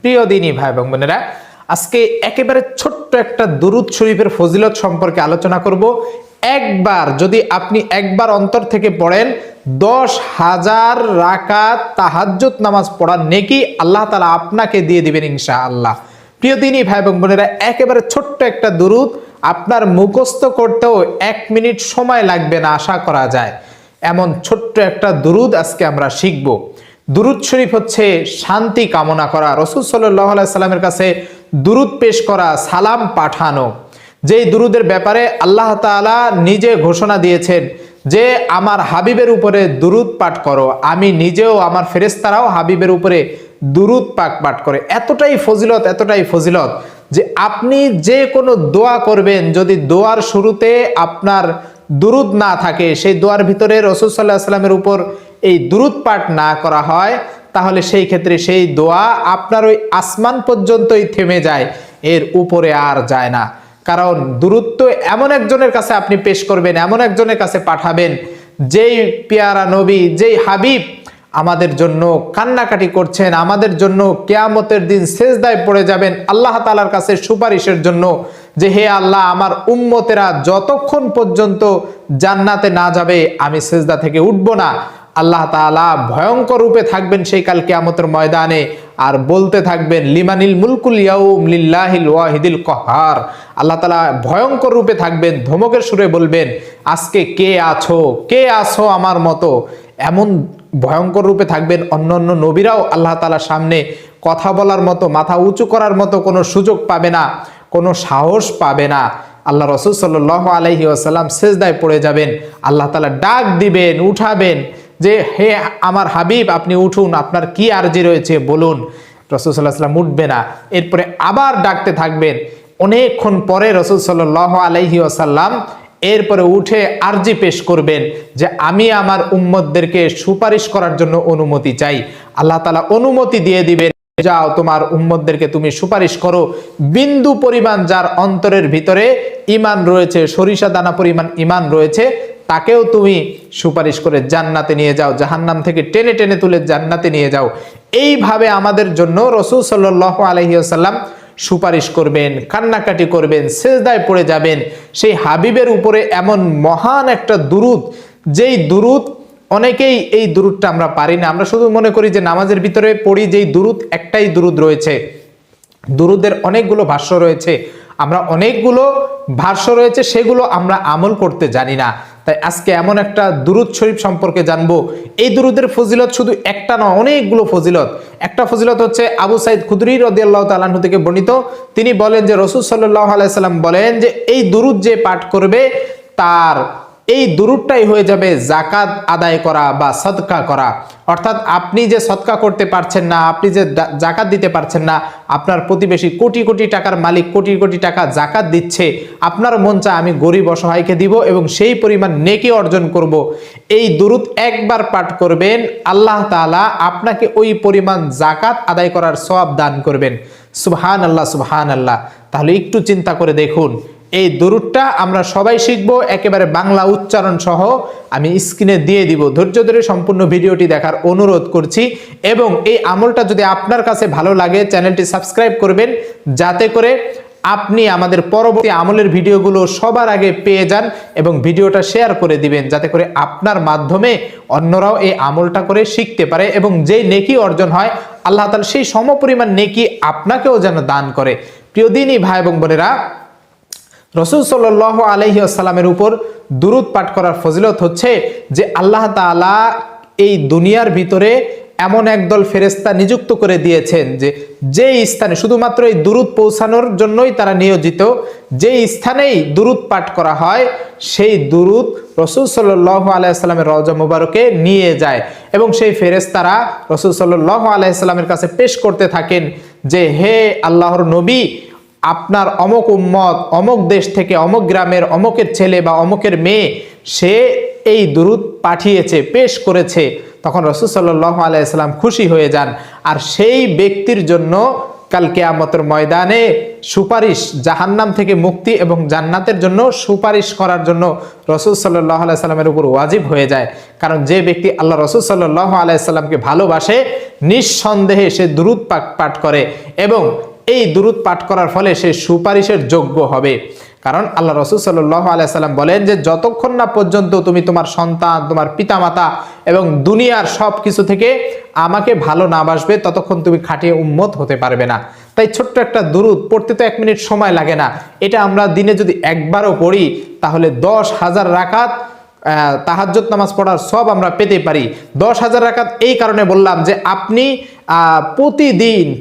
প্রিয় দিনী ভাই এবং বোনেরা, আজকে একেবারে ছোট্ট একটা দুরূদ শরীফের ফজিলত সম্পর্কে আলোচনা করব। একবার যদি আপনি একবার অন্তর থেকে পড়েন 10,000 রাকাত তাহাজ্জুদ নামাজ পড়ার নেকি আল্লাহ তাআলা আপনাকে দিয়ে দিবেন ইনশাআল্লাহ। প্রিয় দিনী ভাই এবং বোনেরা, একেবারে ছোট্ট একটা দুরূদ আপনার মুখস্থ করতেও 1 মিনিট সময় লাগবে না আশা করা যায়। এমন ছোট্ট একটা দুরূদ আজকে আমরা শিখব। দুরূদ শরীফ হচ্ছে শান্তি কামনা করা, রাসূল সাল্লাল্লাহু আলাইহি সাল্লামের কাছে দুরূদ পেশ করা, সালাম পাঠানো। যেই দুরূদের ব্যাপারে আল্লাহ তাআলা নিজে ঘোষণা দিয়েছেন যে আমার হাবিবের উপরে দুরূদ পাঠ করো, আমি নিজেও আমার ফেরেশতারাও হাবিবের উপরে দুরূদ পাঠ করে। এতটাই ফজিলত যে আপনি যে কোনো দোয়া করবেন, যদি দোয়ার শুরুতে আপনার দুরূদ না থাকে, সেই দোয়ার ভিতরে রাসূল সাল্লাল্লাহু আলাইহি সাল্লামের উপর এই দুরূদ পাঠ না করা হয়, তাহলে সেই ক্ষেত্রে সেই দোয়া আপনার ওই আসমান পর্যন্তই থেমে যায়, এর উপরে আর যায় না। কারণ দুরূদ তো এমন একজনের কাছে আপনি পেশ করবেন, এমন একজনের কাছে পাঠাবেন, যেই পেয়ারা নবী, যেই হাবিব আমাদের জন্য কান্নাকাটি করছেন, আমাদের জন্য কিয়ামতের দিন সেজদায় পড়ে যাবেন আল্লাহ তাআলার কাছে সুপারিশের জন্য, যে হে আল্লাহ, আমার উম্মতেরা যতক্ষণ পর্যন্ত জান্নাতে না যাবে আমি সেজদা থেকে উঠবো না। আল্লাহ তাআলা ভয়ঙ্কর রূপে থাকবেন সেই কাল কিয়ামতের ময়দানে, আর বলতে থাকবেন লিমানিল মুলকুল ইয়াউম লিল্লাহিল ওয়াহিদিল কাহ্হার। আল্লাহ তাআলা ভয়ঙ্কর রূপে থাকবেন, ধমকের সুরে বলবেন, আজকে কে আছো আমার মতো। এমন ভয়ঙ্কর রূপে থাকবেন, অন্য নবীরাও আল্লাহ তাআলার সামনে কথা বলার মতো, মাথা উঁচু করার মতো কোনো সুযোগ পাবে না, কোনো সাহস পাবে না। আল্লাহ রাসূল সাল্লাল্লাহু আলাইহি ওয়াসাল্লাম সেজদায় পড়ে যাবেন, আল্লাহ তাআলা ডাক দিবেন, উঠাবেন, যে হে আমার হাবিব, আপনি উঠুন, আপনার কি আরজি রয়েছে বলুন। রাসূল সাল্লাল্লাহু আলাইহি ওয়াসাল্লাম উঠবে না, এরপরে আবার ডাকতে থাকবেন। অনেকক্ষণ পরে রাসূল সাল্লাল্লাহু আলাইহি ওয়াসাল্লাম এরপরে উঠে আরজি পেশ করবেন যে আমি আমার উম্মতদেরকে সুপারিশ করার জন্য অনুমতি চাই। আল্লাহ তাআলা অনুমতি দিয়ে দিবেন, যাও তোমার উম্মতদেরকে তুমি সুপারিশ করো। বিন্দু পরিমাণ যার অন্তরের ভিতরে ঈমান রয়েছে, সরিষা দানা পরিমাণ ঈমান রয়েছে, তাকেও তুমি সুপারিশ করে জান্নাতে নিয়ে যাও, জাহান্নাম থেকে টেনে টেনে তুলে জান্নাতে নিয়ে যাও। এইভাবে আমাদের জন্য রাসূল সাল্লাল্লাহু আলাইহি ওয়াসাল্লাম সুপারিশ করবেন, কান্নাকাটি করবেন, সেজদায় পড়ে যাবেন সেই হাবিবের উপরে। এমন মহান একটা দুরূদ, যেই দুরূদ অনেকেই এই দুরূদটা আমরা পারি না। আমরা শুধু মনে করি যে নামাজের ভিতরে পড়ি যেই দুরূদ, একটাই দুরূদ রয়েছে। দুরূদের অনেকগুলো ভাষ্য রয়েছে, সেগুলো আমরা আমল করতে জানি না। তাই আজকে এমন একটা দুরূদ শরীফ সম্পর্কে জানবো। এই দুরূদের ফজিলত শুধু একটা নয়, অনেকগুলো ফজিলত। একটা ফজিলত হচ্ছে আবু সাঈদ খুদরি রাদিয়াল্লাহু তাআলা আনহু থেকে বর্ণিত। তিনি বলেন যে রাসূল সাল্লাল্লাহু আলাইহি সাল্লাম বলেন যে এই দুরূদ যে পাঠ করবে, তার এই দুরূদটাই হয়ে যাবে যাকাত আদায় করা বা সদকা করা। অর্থাৎ আপনি যে সদকা করতে পারছেন না, আপনি যে যাকাত দিতে পারছেন না, আপনার প্রতিবেশী কোটি কোটি টাকার মালিক কোটি কোটি টাকা যাকাত দিচ্ছে, আপনার মন চায় আমি গরিব অসহায়কে দিব এবং সেই পরিমাণ নেকি অর্জন করব। এই দুরূদ একবার পাঠ করবেন, আল্লাহ তাআলা আপনাকে ওই পরিমাণ যাকাত আদায় করার সওয়াব দান করবেন। সুবহানাল্লাহ, সুবহানাল্লাহ। তাহলে একটু চিন্তা করে দেখুন, এই দুরূদটা আমরা সবাই শিখবো, একেবারে বাংলা উচ্চারণ সহ। আমি স্ক্রিনে দিয়ে দিব, ধৈর্য ধরে সম্পূর্ণ ভিডিওটি দেখার অনুরোধ করছি। এবং এই আমলটা যদি আপনার কাছে ভালো লাগে, চ্যানেলটি সাবস্ক্রাইব করবেন, যাতে করে আপনি আমাদের পরবর্তী আমলের ভিডিওগুলো সবার আগে পেয়ে যান, এবং ভিডিওটা শেয়ার করে দিবেন, যাতে করে আপনার মাধ্যমে অন্যরাও এই আমলটা করে শিখতে পারে, এবং যেই নেকি অর্জন হয় আল্লাহ তাআলা সেই সমপরিমাণ নেকি আপনাকেও যেন দান করে। প্রিয় দিনী ভাই এবং বোনেরা, রাসূল সাল্লাল্লাহু আলাইহি ওয়াসাল্লামের উপর দুরূদ পাঠ করার ফজিলত হচ্ছে যে আল্লাহ তাআলা এই দুনিয়ার ভিতরে এমন একদল ফেরেশতা নিযুক্ত করে দিয়েছেন যে স্থানে শুধুমাত্র এই দুরূদ পৌঁছানোর জন্যই তারা নিয়োজিত, যেই স্থানেই দুরূদ পাঠ করা হয় সেই দুরূদ রাসূল সাল্লাল্লাহু আলাইহি ওয়াসাল্লামের রওজা মুবারকে নিয়ে যায়, এবং সেই ফেরেশতারা রাসূল সাল্লাল্লাহু আলাইহি ওয়াসাল্লামের কাছে পেশ করতে থাকেন যে হে আল্লাহর নবী, আপনার অমুক উম্মত অমুক দেশ থেকে, অমুক গ্রামের অমুকের ছেলে বা অমুকের মেয়ে, সে এই দুরূদ পাঠিয়েছে, পেশ করেছে। তখন রাসূল সাল্লাল্লাহু আলাইহি ওয়াসাল্লাম খুশি হয়ে যান, আর সেই ব্যক্তির জন্য কাল কিয়ামতের ময়দানে সুপারিশ, জাহান্নাম থেকে মুক্তি এবং জান্নাতের জন্য সুপারিশ করার জন্য রাসূল সাল্লাল্লাহু আলাইহি সাল্লামের উপর ওয়াজিব হয়ে যায়। কারণ যে ব্যক্তি আল্লাহ রাসূল সাল্লাল্লাহু আলাইহি সাল্লামকে ভালোবাসে, নিঃসন্দেহে সে দুরূদ পাঠ করে এবং এই দুরূদ পাঠ করার ফলে সে সুপারিশের যোগ্য হবে। কারণ আল্লাহ রাসূল সাল্লাল্লাহু আলাইহি সাল্লাম বলেন যে যতক্ষণ না পর্যন্ত তুমি তোমার সন্তান, তোমার পিতামাতা এবং দুনিয়ার সব কিছু থেকে আমাকে ভালো না বাসবে, ততক্ষণ তুমি খাঁটি উম্মত হতে পারবে না। তাই ছোট্ট একটা দুরূদ পড়তে তো 1 মিনিট সময় লাগে না। এটা আমরা দিনে যদি একবারও পড়ি তাহলে 10,000 রাকাত তাহাজ্জুদ নামাজ পড়ার সব আমরা পেতে পারি। 10,000 রাকাত এই কারণে বললাম যে আপনি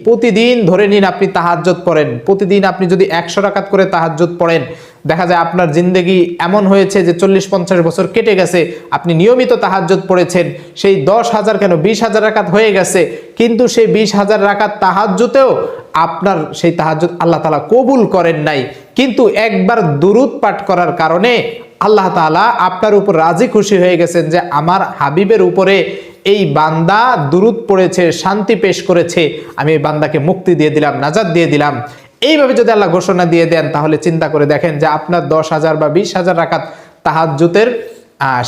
প্রতিদিন ধরে নিন আপনি তাহাজ্জুদ পড়েন, প্রতিদিন আপনি যদি 100 রাকাত করে তাহাজ্জুদ পড়েন, দেখা যায় আপনার জিন্দেগি এমন হয়েছে যে 40-50 বছর কেটে গেছে, আপনি নিয়মিত তাহাজ্জুদ পড়েছেন, সেই 10,000 কেন 20,000 রাকাত হয়ে গেছে, কিন্তু সেই 20,000 রাকাত তাহাজ্জুদেও আপনার সেই তাহাজ্জুদ আল্লাহ তাআলা কবুল করেন নাই। কিন্তু একবার দুরূদ পাঠ করার কারণে আল্লাহ তাআলা আপনার উপর রাজি খুশি হয়ে গেছেন যে আমার হাবিবের উপরে এই বান্দা দুরূদ পড়েছে, শান্তি পেশ করেছে, আমি এই বান্দাকে মুক্তি দিয়ে দিলাম, নাজাত দিয়ে দিলাম। এইভাবে যদি আল্লাহ ঘোষণা দিয়ে দেন তাহলে চিন্তা করে দেখেন যে আপনার 10,000 বা 20,000 রাকাত তাহাজ্জুদের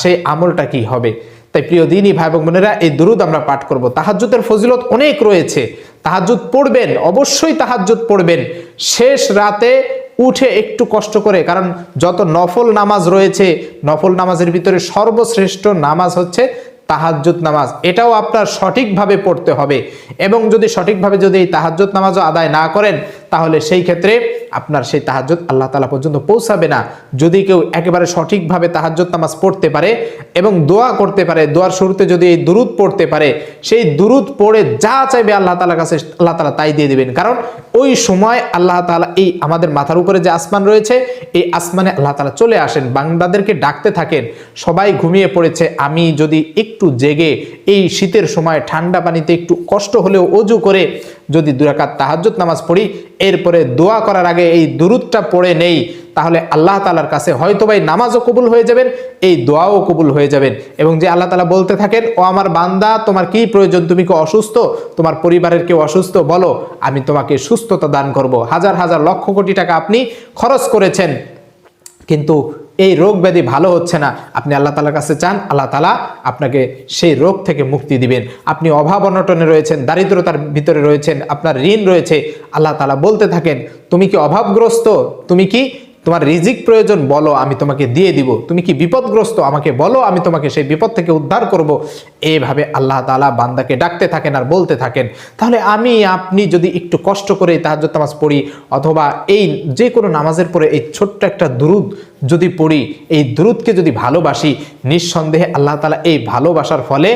সেই আমলটা কি হবে। তাই প্রিয় দিনী ভাই এবং বোনেরা, এই দুরূদ আমরা পাঠ করব। তাহাজ্জুদের ফজিলত অনেক রয়েছে, তাহাজ্জুদ পড়বেন, অবশ্যই তাহাজ্জুদ পড়বেন শেষ রাতে উঠে একটু কষ্ট করে। কারণ যত নফল নামাজ রয়েছে, নফল নামাজের ভিতরে সর্বশ্রেষ্ঠ নামাজ হচ্ছে তাহাজ্জুদ নামাজ। এটাও আপনার সঠিকভাবে পড়তে হবে এবং যদি সঠিকভাবে যদি এই তাহাজ্জুদ নামাজও আদায় না করেন তাহলে সেই ক্ষেত্রে আপনার সেই তাহাজ্জুদ আল্লাহ তাআলা পর্যন্ত পৌঁছাবে না। যদি কেউ একেবারে সঠিকভাবে তাহাজ্জুদ নামাজ পড়তে পারে এবং দোয়া করতে পারে, দোয়ার শুরুতে যদি এই দুরূদ পড়তে পারে, সেই দুরূদ পড়ে যা চাইবে আল্লাহ তাআলার কাছে আল্লাহ তাআলা তাই দিয়ে দিবেন। কারণ ওই সময় আল্লাহ তাআলা এই আমাদের মাথার উপরে যে আসমান রয়েছে, এই আসমানে আল্লাহ তাআলা চলে আসেন, বান্দাদেরকে ডাকতে থাকেন। সবাই ঘুমিয়ে পড়েছে, আমি যদি একটু জেগে এই শীতের সময় ঠান্ডা পানিতে একটু কষ্ট হলেও ওযু করে যদি 2 রাকাত তাহাজ্জুদ নামাজ পড়ি, এরপরে দোয়া করার আগে এই দুরূদটা পড়ে নেই, তাহলে আল্লাহ তাআলার কাছে হয়তোবা এই নামাজও কবুল হয়ে যাবেন, এই দোয়াও কবুল হয়ে যাবেন। এবং যে আল্লাহ তাআলা বলতে থাকেন, ও আমার বান্দা তোমার কি প্রয়োজন, তুমি কি অসুস্থ, তোমার পরিবারের কেউ অসুস্থ, বলো আমি তোমাকে সুস্থতা দান করব। হাজার হাজার লক্ষ কোটি টাকা আপনি খরচ করেছেন কিন্তু এই রোগ ব্যাধি ভালো হচ্ছে না, আপনি আল্লাহ তাআলার কাছে চান, আল্লাহ তাআলা আপনাকে সেই রোগ থেকে মুক্তি দিবেন। আপনি অভাব অনটনে রয়েছেন, দারিদ্রতার ভিতরে রয়েছেন, আপনার ঋণ রয়েছে, আল্লাহ তাআলা বলতে থাকেন তুমি কি অভাবগ্রস্ত, তুমি কি তোমার রিজিক প্রয়োজন, বলো আমি তোমাকে দিয়ে দিব, তুমি কি বিপদগ্রস্ত, আমাকে বলো আমি তোমাকে সেই বিপদ থেকে উদ্ধার করব। এইভাবে আল্লাহ তাআলা বান্দাকে ডাকতে থাকেন আর বলতে থাকেন। তাহলে আমি আপনি যদি একটু কষ্ট করে তাহাজ্জুদ নামাজ পড়ি অথবা এই যে কোনো নামাজের পরে এই ছোট্ট একটা দুরূদ যদি পড়ি, এই দুরূদকে যদি ভালোবাসি, নিঃসন্দেহে আল্লাহ তাআলা এই ভালোবাসার ফলে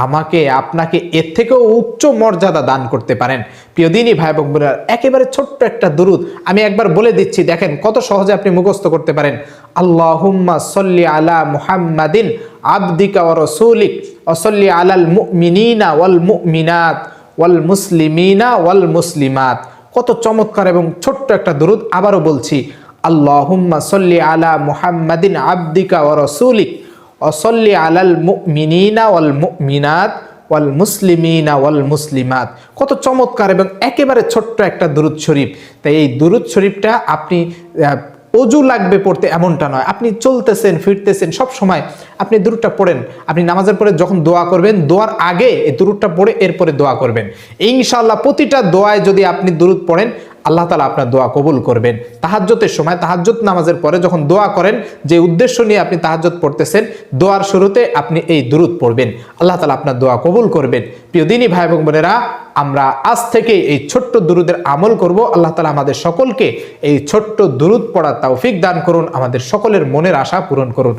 আমাকে আপনাকে এর থেকেও উচ্চ মর্যাদা দান করতে পারেন। প্রিয় দিনী ভাই এবং বোনেরা, একেবারে ছোট্ট একটা দুরূদ আমি একবার বলে দিচ্ছি, দেখেন কত সহজে আপনি মুখস্থ করতে পারেন। আল্লাহুম্মা সাল্লি আলা মুহাম্মাদিন আবদিকা ওয়া রাসূলিক ওয়া সাল্লি আলাল মুমিনিনা ওয়াল মুমিনাত ওয়াল মুসলিমিনা ওয়াল মুসলিমাত। কত চমৎকার এবং ছোট্ট একটা দুরূদ। আবারও বলছি, আল্লাহুম্মা সাল্লি আলা মুহাম্মাদিন আবদিকা ওয়া রাসূলিক ওয়া সাল্লি আলাল মুমিনিনা ওয়াল মুমিনাত ওয়াল মুসলিমিনা ওয়াল মুসলিমাত। কত চমৎকার এবং একেবারে ছোট্ট একটা দুরূদ শরীফ। তাই এই দুরূদ শরীফটা আপনি অজু লাগবে পড়তে এমনটা নয়, আপনি চলতেছেন ফিরতেছেন সব সময় আপনি দুরূদটা পড়েন। আপনি নামাজের পরে যখন দোয়া করবেন, দোয়ার আগে এই দুরূদটা পড়ে এরপরে দোয়া করবেন। ইনশাআল্লাহ প্রতিটা দোয়ায় যদি আপনি দুরূদ পড়েন, আল্লাহ তাআলা আপনার দোয়া কবুল করবেন। তাহাজ্জুদের সময় তাহাজ্জুদ নামাজের পরে যখন দোয়া করেন, যে উদ্দেশ্য নিয়ে আপনি তাহাজ্জুদ পড়তেছেন, দোয়ার শুরুতে আপনি এই দুরূদ পড়বেন, আল্লাহ তাআলা আপনার দোয়া কবুল করবেন। প্রিয় দিনী ভাই এবং বোনেরা, আমরা আজ থেকে এই ছোট্ট দুরূদের আমল করব। আল্লাহ তাআলা আমাদের সকলকে এই ছোট্ট দুরূদ পড়ার তৌফিক দান করুন, আমাদের সকলের মনের আশা পূরণ করুন।